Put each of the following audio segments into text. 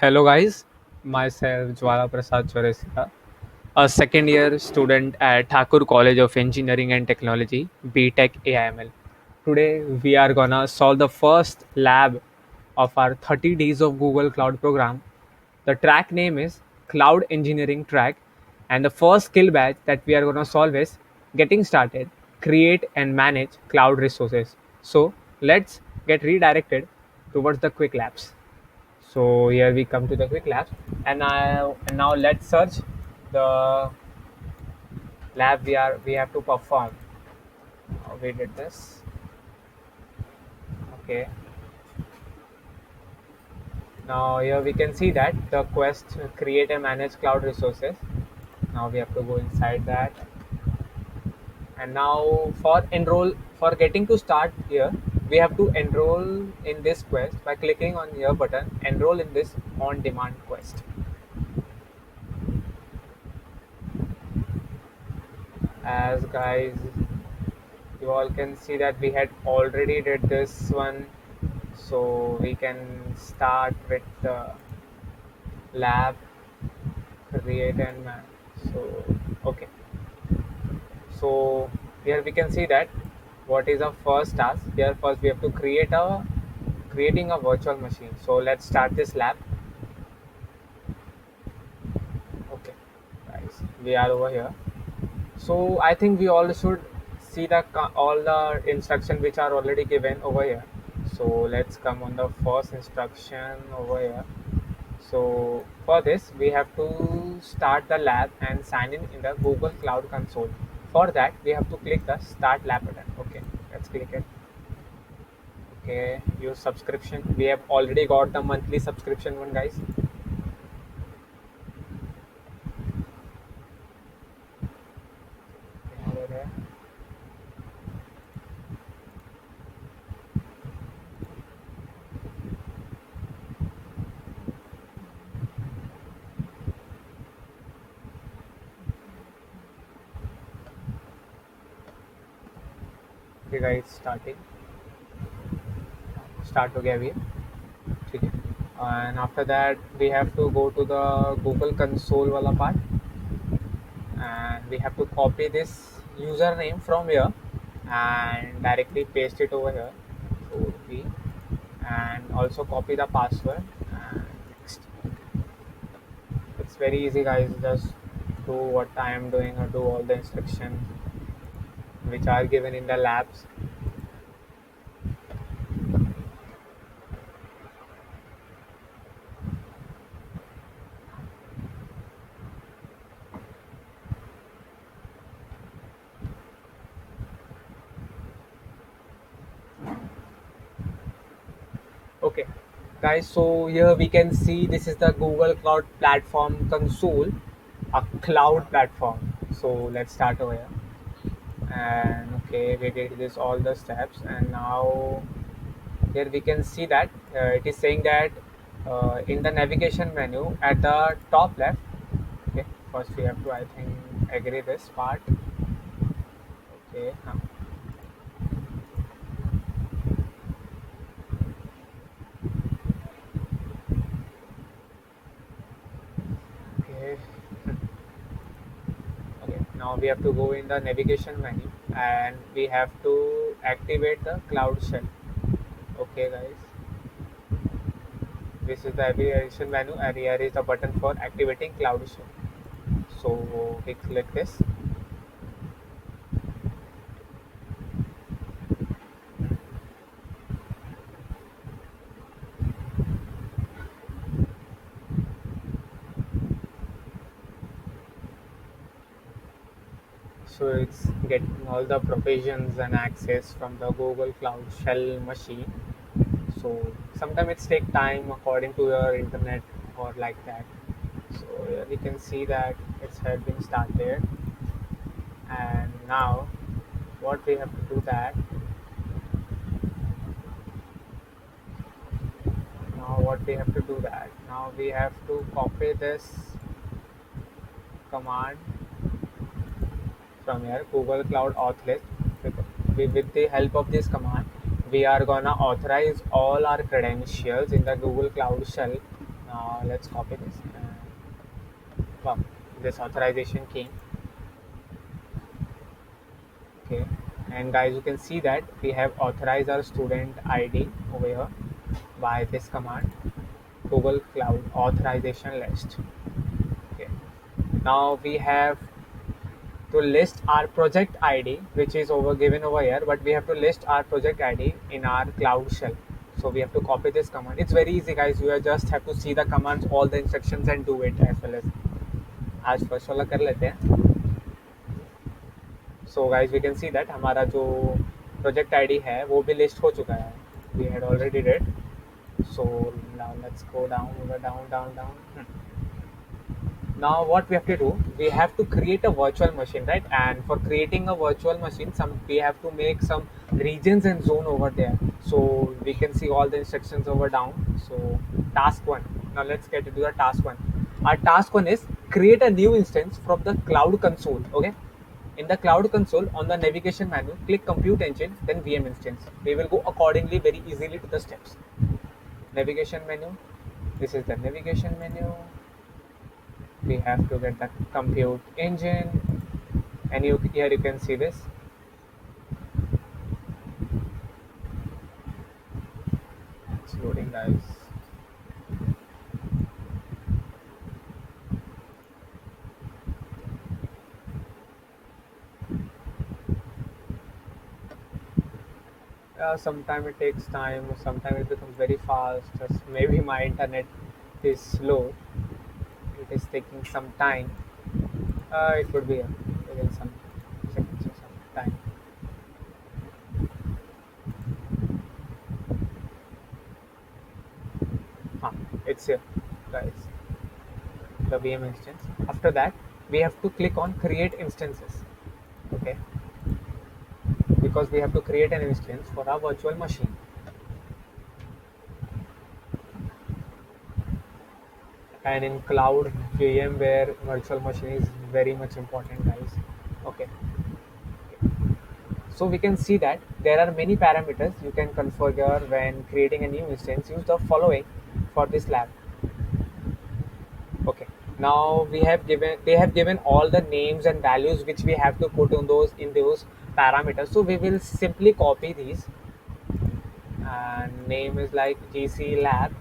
Hello, guys. Myself, Jwala Prasad Choresika, a second year student at Thakur College of Engineering and Technology, BTech AIML. Today, we are gonna solve the first lab of our 30 Days of Google Cloud program. The track name is Cloud Engineering Track, and the first skill batch that we are gonna solve is Getting Started, Create and Manage Cloud Resources. So, let's get redirected towards the quick labs. So here we come to the quick labs, and now let's search the lab we have to perform. We did this. Okay. Now here we can see that the quest create and manage cloud resources. Now we have to go inside that, and now for getting to start here, we have to enroll in this quest by clicking on here button. Enroll in this on demand quest. As guys, you all can see that we had already did this one, so we can start with the lab create and man. So okay, so here we can see that what is our first task. Here first we have to creating a virtual machine. So let's start this lab. Okay, guys, we are over here. So I think we all should see all the instruction which are already given over here. So let's come on the first instruction over here. So for this we have to start the lab and sign in the Google Cloud Console. For that we have to click the start lab button. Okay, let's click it. Okay, use subscription. We have already got the monthly subscription one, guys. Over there. Okay guys, starting start हो गया अभी ठीक है and after that we have to go to the Google console वाला part and we have to copy this username from here and directly paste it over here. So we and also copy the password and next. It's very easy, guys. Just do what I am doing or do all the instructions which are given in the labs. Okay, guys, so here we can see this is the Google Cloud Platform console, a cloud platform. So let's start over here. And okay, we did this all the steps, and now here we can see that it is saying that in the navigation menu at the top left. Okay, first we have to, I think, agree this part. Okay, okay. Okay, now we have to go in the navigation menu and we have to activate the cloud shell. Okay, guys, this is the navigation menu and here is the button for activating cloud shell. So we click this. So it's getting all the provisions and access from the Google Cloud Shell machine. So sometimes it's take time according to your internet or like that. So here we can see that it's had been started, and now what we have to do that. Now what we have to do that. Now we have to copy this command from here Google Cloud Auth list. With the help of this command, we are gonna authorize all our credentials in the Google Cloud Shell Now let's copy this. Wow, this authorization came. Okay, and guys, you can see that we have authorized our student ID over here by this command, Google Cloud Authorization List. Okay, now we have to list our project ID, which is over given over here, but we have to list our project ID in our Cloud Shell. So we have to copy this command. It's very easy, guys. You just have to see the commands, all the instructions, and do it as well as. आज first वाला कर लेते हैं. So guys, we can see that हमारा जो project ID है वो भी list हो चुका है. We had already did. So now let's go down, down. Now what we have to do, we have to create a virtual machine, right? And for creating a virtual machine, we have to make some regions and zone over there. So we can see all the instructions over down. So task one. Now let's get into the task one. Our task one is create a new instance from the cloud console. Okay. In the cloud console, on the navigation menu, click compute engine, then VM instance. We will go accordingly very easily to the steps. Navigation menu. This is the navigation menu. We have to get the compute engine, and here you can see this. It's loading, guys. Sometimes it takes time, sometimes it becomes very fast. Just maybe my internet is slow. It is taking some time. It could be within some seconds or some time. It's here, guys. The VM instance. After that, we have to click on create instances. Okay, because we have to create an instance for our virtual machine. And in cloud, VMware virtual machine is very much important, guys. Okay, so we can see that there are many parameters you can configure when creating a new instance. Use the following for this lab. Okay, now they have given all the names and values which we have to put on those parameters. So we will simply copy these, and name is like GC lab.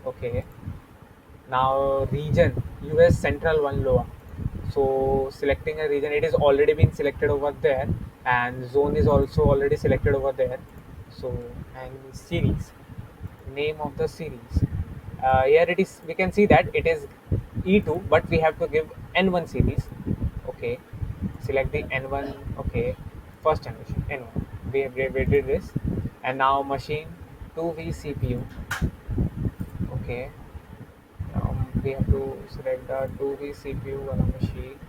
Okay, now region, US Central 1 Loa. So selecting a region, it is already been selected over there, and zone is also already selected over there. So, and series, name of the series. Here it is, we can see that it is E2, but we have to give N1 series. Okay, select the N1. Okay, first generation N1. We did this, and now machine 2V CPU. Okay, we have to select the 2V CPU on a machine.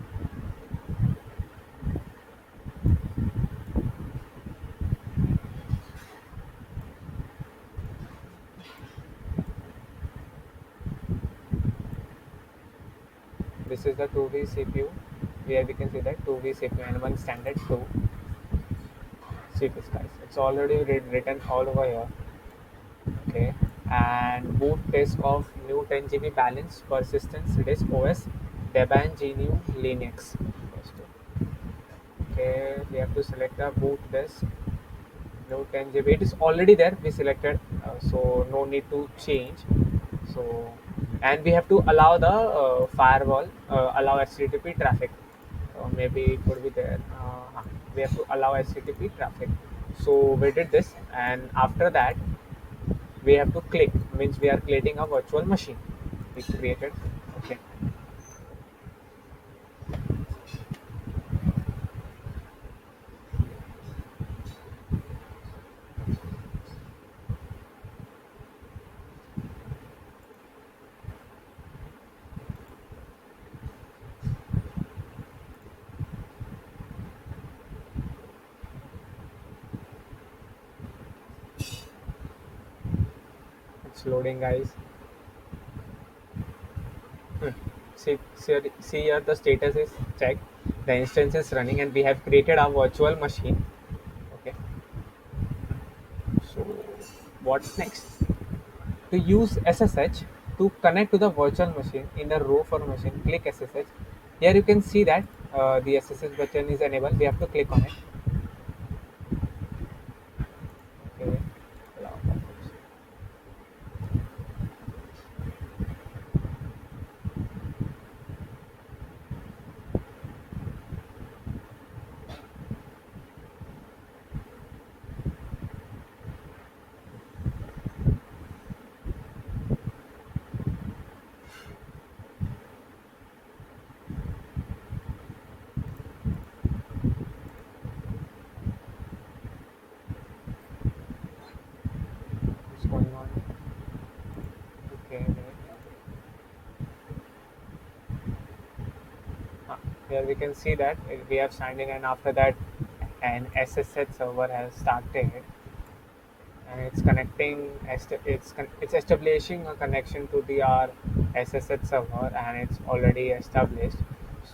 This is the 2V CPU. Here we can see that 2V CPU and one standard 2. See this, guys. It's already written all over here. Okay, and boot disk of new 10 GB balance persistence disk OS Debian GNU Linux. Okay, we have to select the boot disk. No 10 GB. It is already there. We selected, so no need to change. So, and we have to allow the firewall, allow HTTP traffic. Maybe it could be there. We have to allow HTTP traffic. So we did this, and after that, we have to click. Means we are creating a virtual machine. We created. Okay. It's loading, guys. See here the status is checked, the instance is running, and we have created our virtual machine. Okay, so what's next? To use SSH to to connect to the virtual machine in the row for machine, click SSH. Here you can see that the SSH button is enabled. We have to click on it. Okay. Allow pop-ups. What's going on? Okay. Wait. Ah, here we can see that we have signed in, and after that, an SSH server has started, and it's connecting. It's establishing a connection to the our SSH server, and it's already established.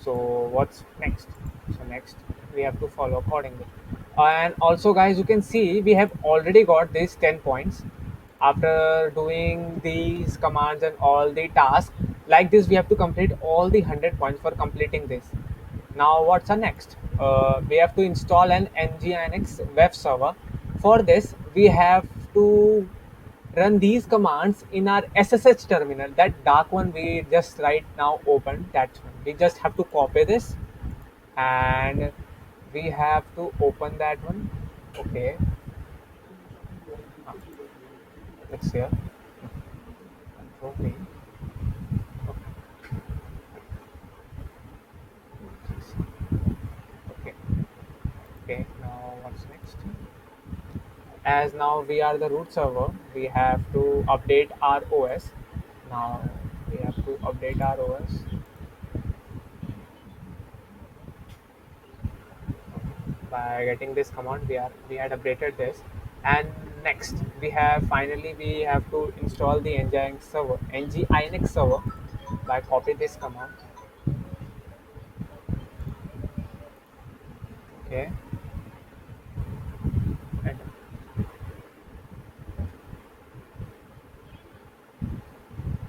So what's next? So next we have to follow accordingly. And also, guys, you can see we have already got these 10 points after doing these commands and all the tasks. Like this, we have to complete all the 100 points for completing this. Now what's our next? We have to install an nginx web server. For this we have to run these commands in our SSH terminal. That dark one we just right now opened, that one. We just have to copy this, and we have to open that one. Okay. Uh, let's see here. Control V. Okay. Okay. Now what's next? As now we are the root server, we have to update our OS. Now we have to update our OS by getting this command. We had updated this, and next we have to install the nginx server by copy this command. Okay, and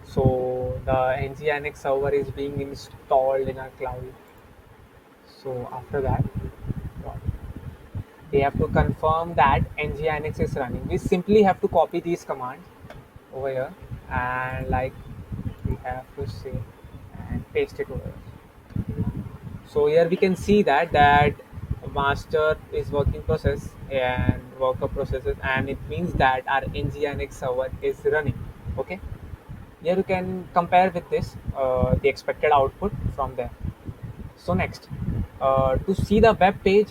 so the nginx server is being installed in our cloud. So after that, what? We have to confirm that nginx is running. We simply have to copy these commands over here, and like we have to say and paste it over here. So here we can see that master is working process and worker processes, and it means that our nginx server is running. Okay, here you can compare with this the expected output from there. So next, to see the web page,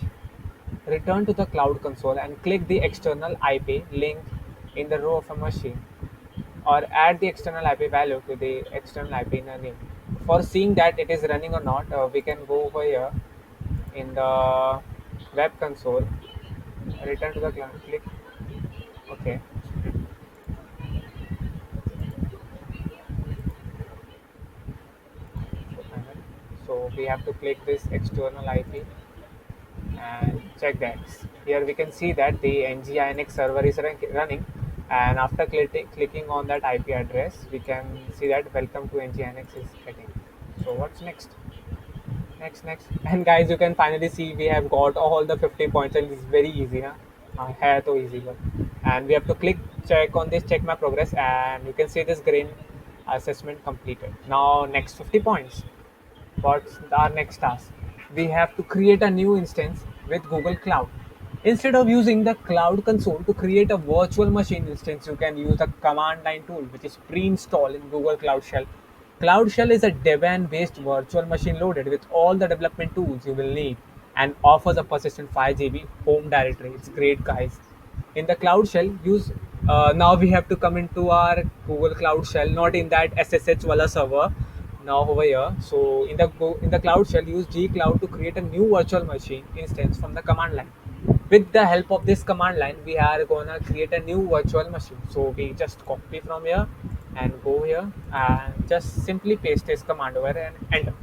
return to the cloud console and click the external IP link in the row of a machine, or add the external IP value to the external IP in a name. For seeing that it is running or not, we can go over here in the web console, return to the cloud, click OK. So we have to click this external IP and check that. Here we can see that the nginx server is running, and after clicking on that IP address, we can see that welcome to nginx is getting. So what's next? Next, and guys, you can finally see we have got all the 50 points, and it's very easy, na? है तो easy one. And we have to click check on this, check my progress, and you can see this green assessment completed. Now next 50 points. What's our next task? We have to create a new instance with Google Cloud. Instead of using the Cloud Console to create a virtual machine instance, you can use the command line tool, which is pre-installed in Google Cloud Shell. Cloud Shell is a Debian-based virtual machine loaded with all the development tools you will need, and offers a persistent 5 GB home directory. It's great, guys. In the Cloud Shell, use now we have to come into our Google Cloud Shell, not in that SSH wala server. Now over here, so in the Cloud Shell, use gcloud to create a new virtual machine instance from the command line. With the help of this command line, we are gonna create a new virtual machine. So we just copy from here and go here and just simply paste this command over and enter.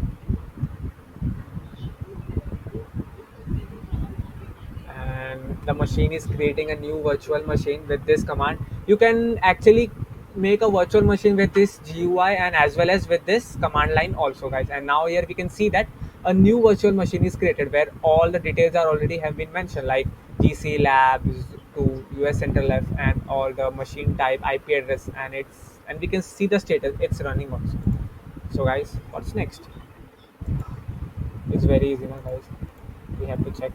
And the machine is creating a new virtual machine with this command. You can actually make a virtual machine with this GUI and as well as with this command line also, guys. And now here we can see that a new virtual machine is created where all the details are already have been mentioned, like GC labs to US Central F and all the machine type, IP address, and we can see the status. It's running also. So guys, what's next? It's very easy now, guys. We have to check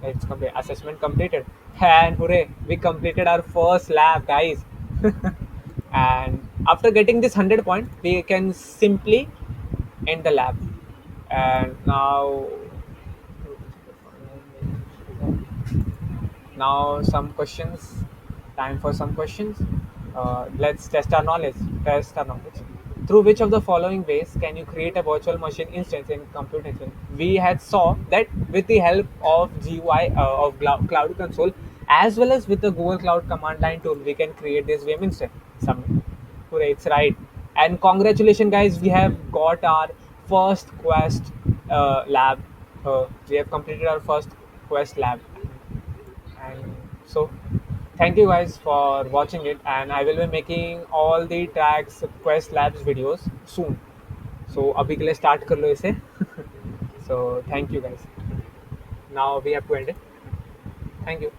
that it's complete. Assessment completed, and hooray! We completed our first lab, guys. And after getting this 100 point, we can simply end the lab. And now some questions. Time for some questions. Let's test our knowledge. Test our knowledge. Through which of the following ways can you create a virtual machine instance in Compute Engine? We had saw that with the help of GUI of Cloud Console as well as with the Google Cloud command line tool, we can create this VM instance. Submit. Hooray, it's right. And congratulations, guys! We have got our first Quest lab. We have completed our first Quest lab, and so thank you guys for watching it. And I will be making all the tracks Quest Labs videos soon. So अभी के लिए start कर लो इसे. So thank you guys. Now we have to end it. Thank you.